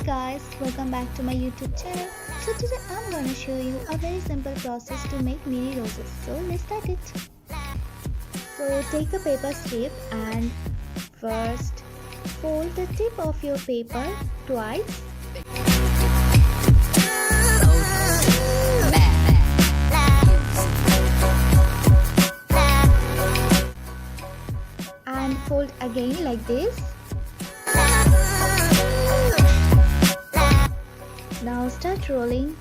guys, welcome back to my YouTube channel. So today I'm gonna show you a very simple process to make mini roses. So let's start it. So take a paper strip and first fold the tip of your paper twice. And fold again like this. Now start rolling.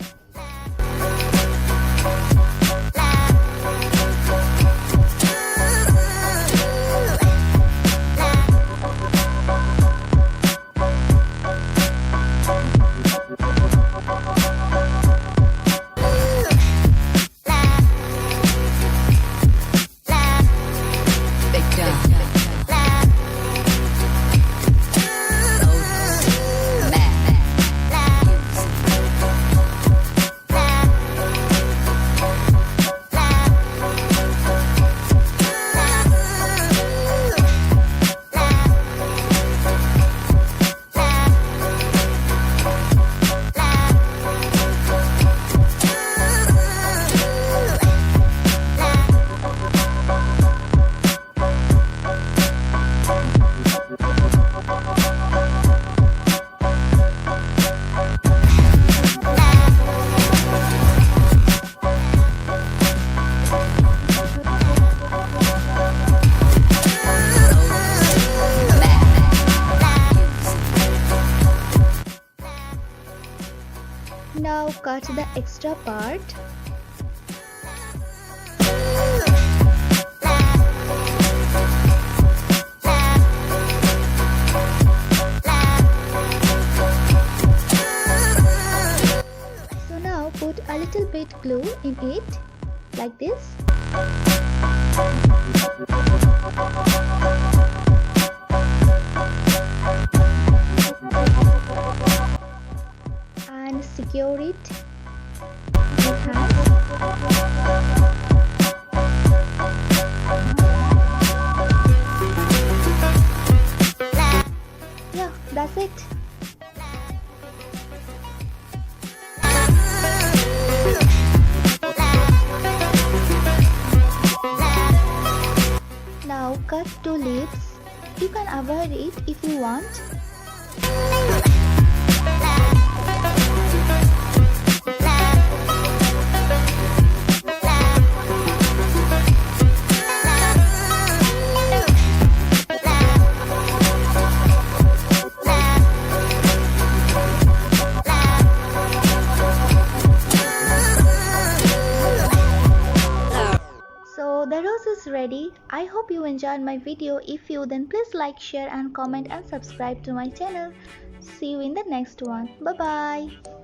Now cut the extra part. So now put a little bit glue in it, like this. And secure it with hands. Yeah, that's it. Now cut two leaves. You can avoid it if you want. So the rose is ready. I hope you enjoyed my video. If you, then please like, share and comment and subscribe to my channel. See you in the next one. Bye bye.